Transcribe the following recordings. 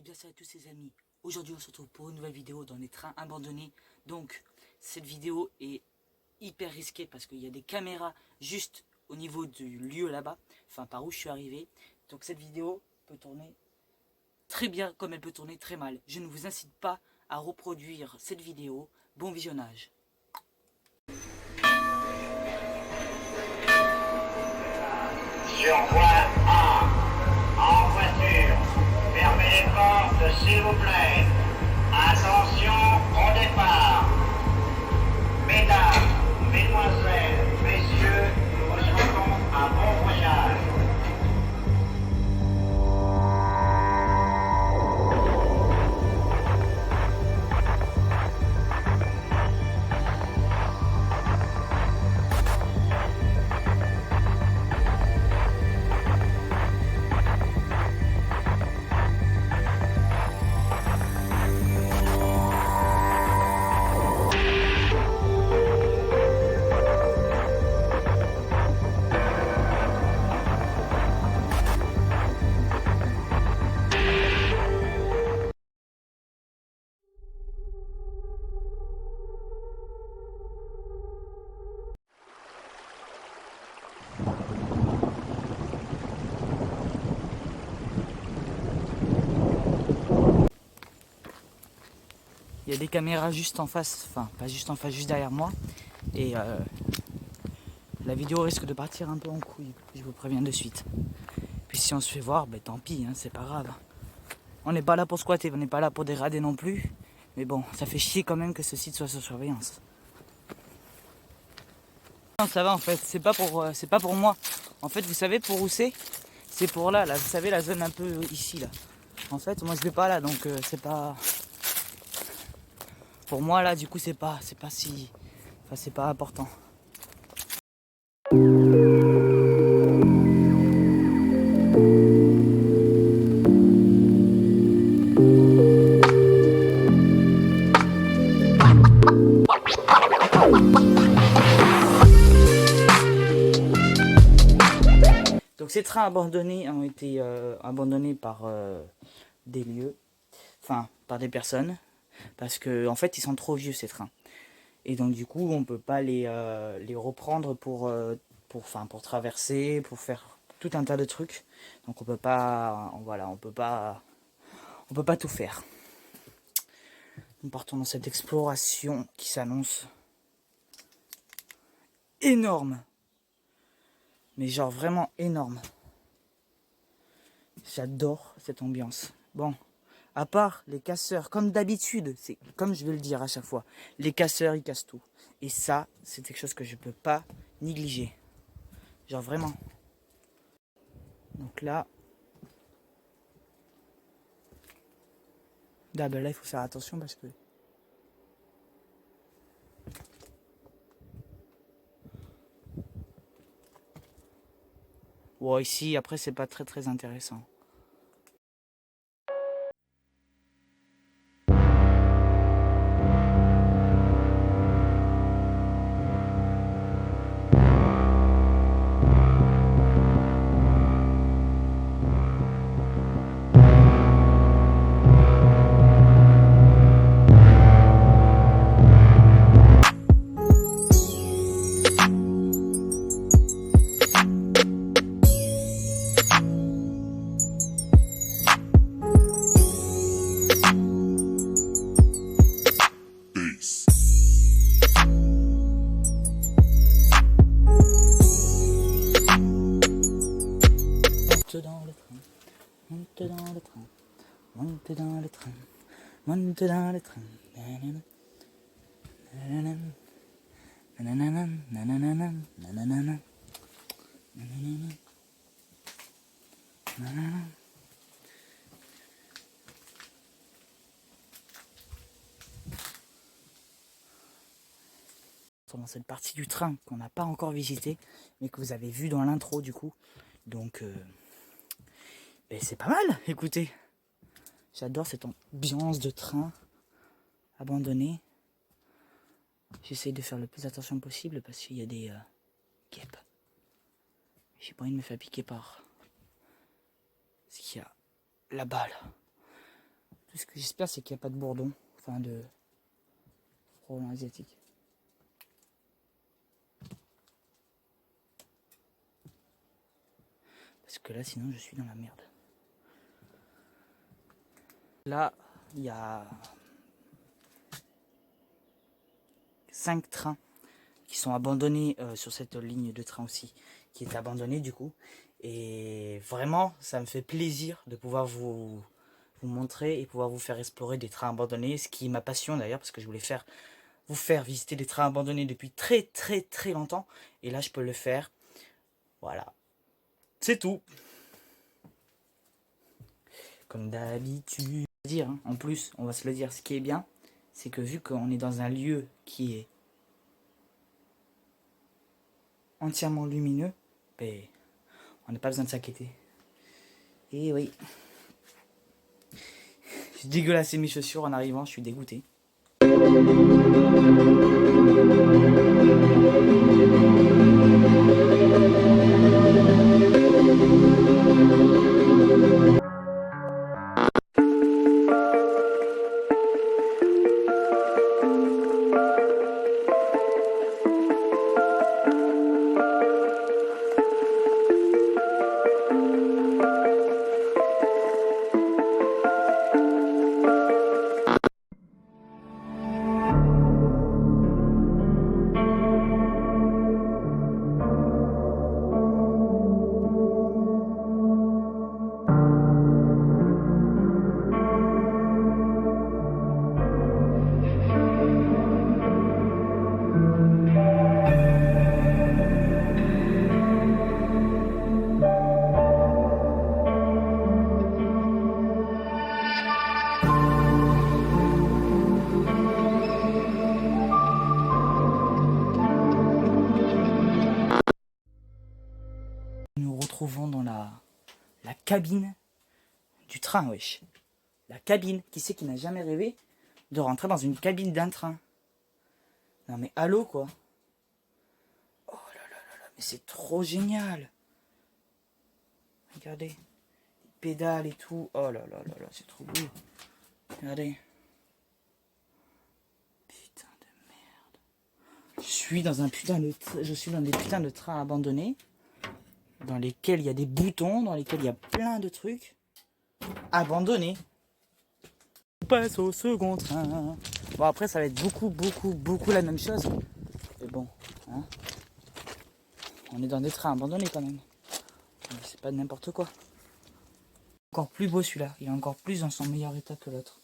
Et bien salut à tous ces amis, aujourd'hui on se retrouve pour une nouvelle vidéo dans les trains abandonnés. Donc cette vidéo est hyper risquée parce qu'il y a des caméras juste au niveau du lieu là-bas, enfin par où je suis arrivé. Donc cette vidéo peut tourner très bien comme elle peut tourner très mal. Je ne vous incite pas à reproduire cette vidéo. Bon visionnage. Sur voie A, en voiture, fermez les portes s'il vous plaît. Attention au départ. Mesdames, mesdemoiselles, messieurs, nous vous souhaitons un bon voyage. Il y a des caméras juste en face, enfin pas juste en face, juste derrière moi. Et la vidéo risque de partir un peu en couille, je vous préviens de suite. Puis si on se fait voir, ben tant pis, hein, c'est pas grave. On n'est pas là pour squatter, on n'est pas là pour dégrader non plus. Mais bon, ça fait chier quand même que ce site soit sous surveillance. Non, ça va en fait, c'est pas pour moi. En fait, vous savez pour où c'est? C'est pour là, vous savez la zone un peu ici là. En fait, moi je vais pas là, donc c'est pas... Pour moi là, du coup c'est pas si... Enfin c'est pas important. Donc ces trains abandonnés ont été abandonnés par des lieux, enfin par des personnes, parce que en fait ils sont trop vieux ces trains. Et donc du coup on peut pas les reprendre pour traverser, pour faire tout un tas de trucs. Donc on peut pas, voilà, on peut pas tout faire. Nous partons dans cette exploration qui s'annonce énorme. Mais genre vraiment énorme. J'adore cette ambiance. Bon, à part les casseurs, comme d'habitude, c'est comme je vais le dire à chaque fois, les casseurs ils cassent tout. Et ça, c'est quelque chose que je peux pas négliger. Genre vraiment. Donc là, ben là il faut faire attention parce que... Ouais, ici après c'est pas très intéressant. Monte dans le train, monte dans le train, monte dans le train, monte dans le train. Dans cette partie du train qu'on n'a pas encore visité, mais que vous avez vu dans l'intro du coup. Donc c'est pas mal, écoutez. J'adore cette ambiance de train abandonné. J'essaye de faire le plus attention possible parce qu'il y a des guêpes. J'ai pas envie de me faire piquer par ce qu'il y a là-bas là. Tout ce que j'espère, c'est qu'il n'y a pas de bourdon. Enfin, de problème asiatique. Parce que là, sinon, je suis dans la merde. Là, il y a 5 trains qui sont abandonnés sur cette ligne de train aussi, qui est abandonnée du coup. Et vraiment, ça me fait plaisir de pouvoir vous montrer et pouvoir vous faire explorer des trains abandonnés, ce qui est ma passion d'ailleurs, parce que je voulais vous faire visiter des trains abandonnés depuis très très très longtemps. Et là, je peux le faire. Voilà. C'est tout. Comme d'habitude. Dire, hein. En plus, on va se le dire, ce qui est bien, c'est que vu qu'on est dans un lieu qui est entièrement lumineux, ben, on n'a pas besoin de s'inquiéter. Et oui. J'ai dégueulassé mes chaussures en arrivant, je suis dégoûté. Nous retrouvons dans la cabine du train, wesh. La cabine. Qui c'est qui n'a jamais rêvé de rentrer dans une cabine d'un train? Non mais allô quoi. Oh là là là là, mais c'est trop génial. Regardez. Les pédales et tout. Oh là là là là, c'est trop beau. Regardez. Putain de merde. Je suis dans des putains de trains abandonnés. Dans lesquels il y a des boutons, dans lesquels il y a plein de trucs abandonnés. On passe au second train. Bon après ça va être beaucoup la même chose. Mais bon, hein. On est dans des trains abandonnés quand même. C'est pas n'importe quoi. Encore plus beau celui-là. Il est encore plus dans son meilleur état que l'autre.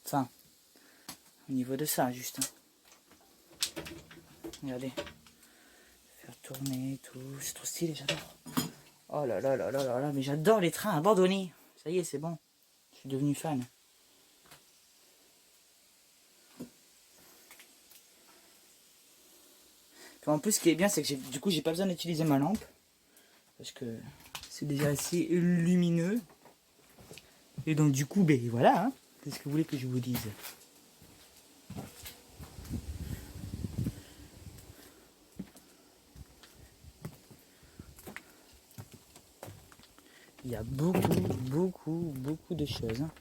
Enfin, au niveau de ça juste. Hein. Regardez. Faire tourner et tout. C'est trop stylé, j'adore. Oh là là là là là là. Mais j'adore les trains abandonnés. Ça y est, c'est bon. Je suis devenu fan. Puis en plus, ce qui est bien, c'est que du coup, j'ai pas besoin d'utiliser ma lampe. Parce que c'est déjà assez lumineux. Et donc, du coup, ben voilà. Hein. Qu'est-ce que vous voulez que je vous dise? Il y a beaucoup de choses. Hein.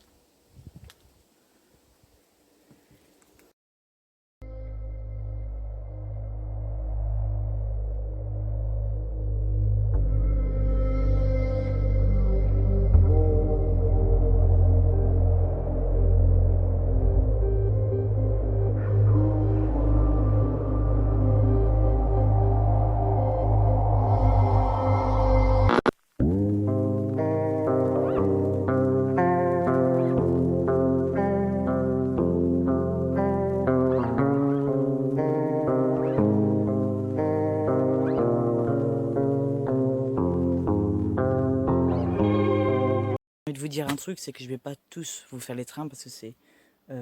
De vous dire un truc, c'est que je vais pas tous vous faire les trains parce que c'est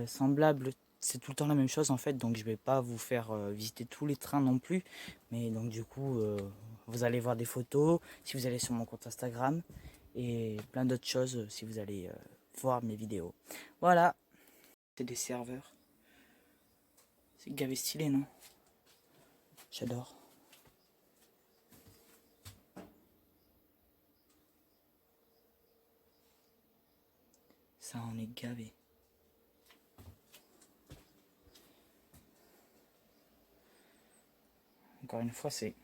semblable, c'est tout le temps la même chose en fait, donc je vais pas vous faire visiter tous les trains non plus, mais donc du coup vous allez voir des photos si vous allez sur mon compte Instagram et plein d'autres choses si vous allez voir mes vidéos. Voilà, c'est des serveurs, c'est gavé stylé non? J'adore. Ça en est gavé. encore une fois, c'est...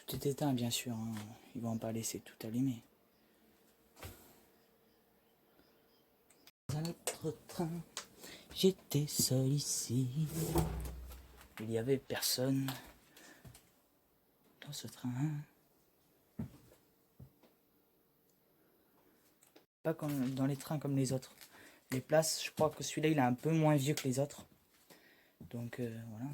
Tout est éteint, bien sûr. Hein. Ils vont pas laisser tout allumé. Dans un autre train, j'étais seul ici. Il y avait personne dans ce train. Pas comme dans les trains comme les autres. Les places, je crois que celui-là, il est un peu moins vieux que les autres. Donc voilà.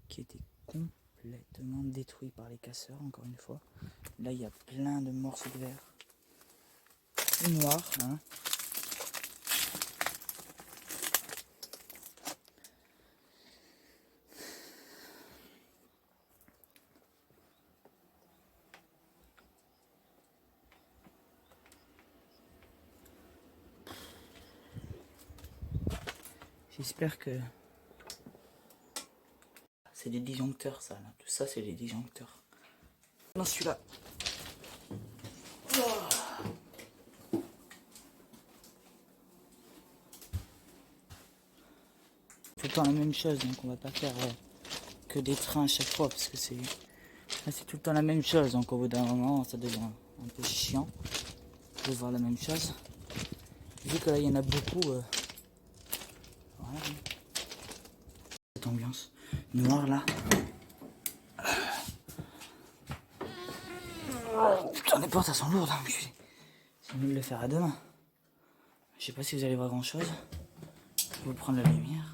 Qui était complètement détruit par les casseurs, encore une fois. Là, il y a plein de morceaux de verre. Noir, hein. J'espère que... C'est des disjoncteurs, ça, là. Tout ça, c'est des disjoncteurs. Non, celui-là. Tout le temps la même chose, donc on va pas faire que des trains à chaque fois, parce que c'est... Là, c'est tout le temps la même chose, donc au bout d'un moment, ça devient un peu chiant de voir la même chose. Vu que là, il y en a beaucoup... Voilà. Cette ambiance noire, là. Putain, les portes, elles sont lourdes. Hein. C'est mieux de le faire à deux mains. Je sais pas si vous allez voir grand chose. Je vais vous prendre la lumière.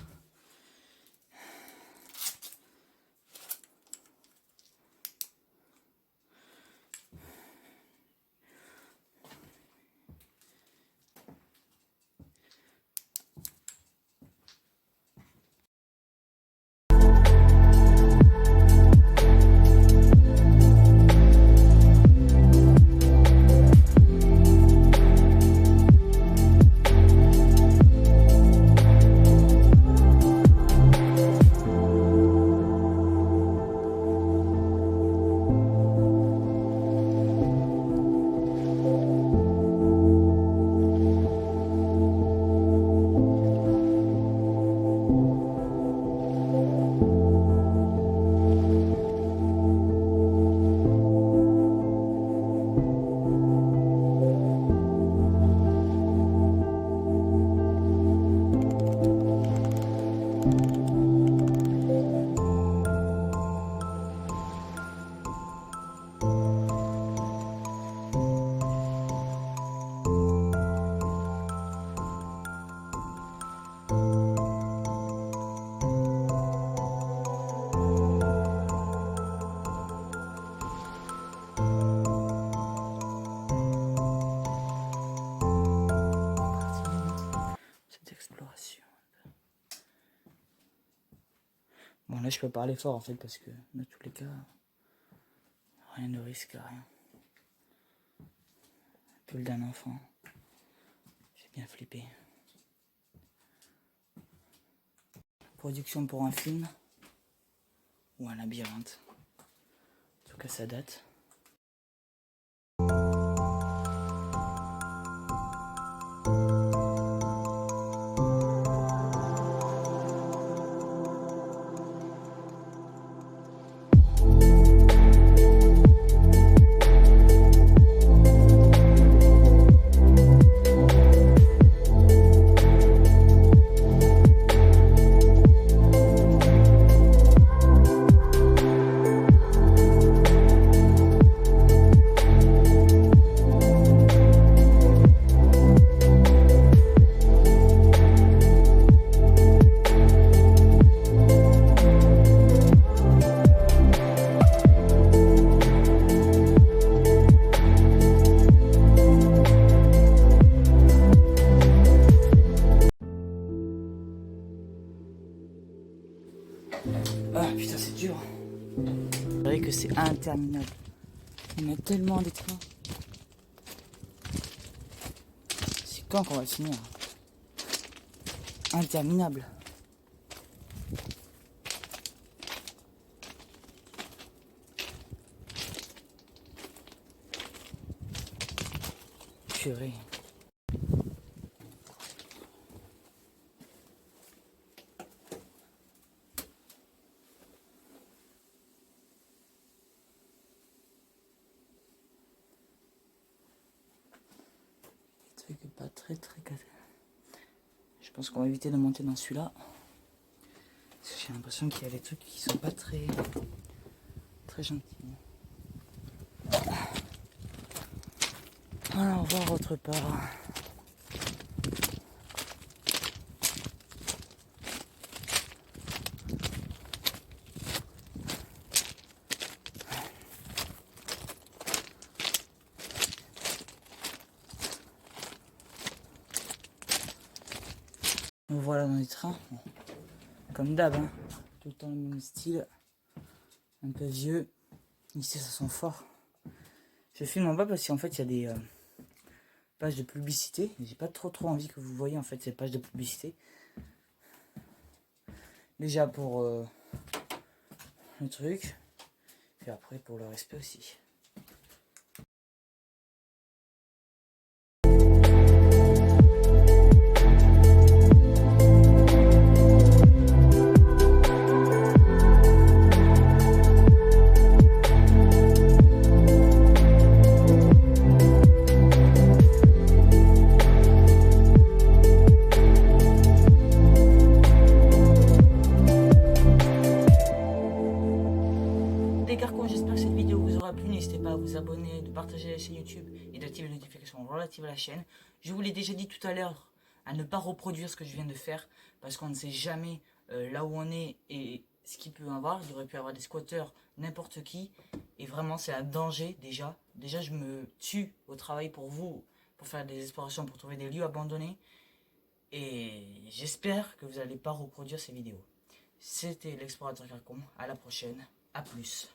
Bon, là, je peux parler fort, en fait, parce que, dans tous les cas, rien ne risque rien. Un peu d'un enfant. J'ai Bien flippé. Production pour un film ou un labyrinthe. En tout cas, ça date. Ah putain, c'est dur. C'est vrai que c'est interminable. Il y en a tellement des trains. C'est quand qu'on va finir? Interminable. Purée. Truc pas très cadré. Je pense qu'on va éviter de monter dans celui-là. Parce que j'ai l'impression qu'il y a des trucs qui sont pas très gentils. Alors on va voir autre part. Nous voilà dans les trains. Bon. Comme d'hab, hein. Tout le temps le même style. Un peu vieux. Ici ça sent fort. Je filme en bas parce qu'en fait il y a des pages de publicité. J'ai pas trop envie que vous voyez en fait ces pages de publicité. Déjà pour le truc. Puis après pour le respect aussi. Les carcons, j'espère que cette vidéo vous aura plu. N'hésitez pas à vous abonner, de partager la chaîne YouTube et d'activer les notifications relatives à la chaîne. Je vous l'ai déjà dit tout à l'heure, à ne pas reproduire ce que je viens de faire, parce qu'on ne sait jamais là où on est et ce qu'il peut y avoir. Il aurait pu y avoir des squatteurs, n'importe qui, et vraiment c'est un danger déjà. Déjà je me tue au travail pour vous, pour faire des explorations, pour trouver des lieux abandonnés, et j'espère que vous n'allez pas reproduire ces vidéos. C'était l'explorateur Carcon, à la prochaine, à plus.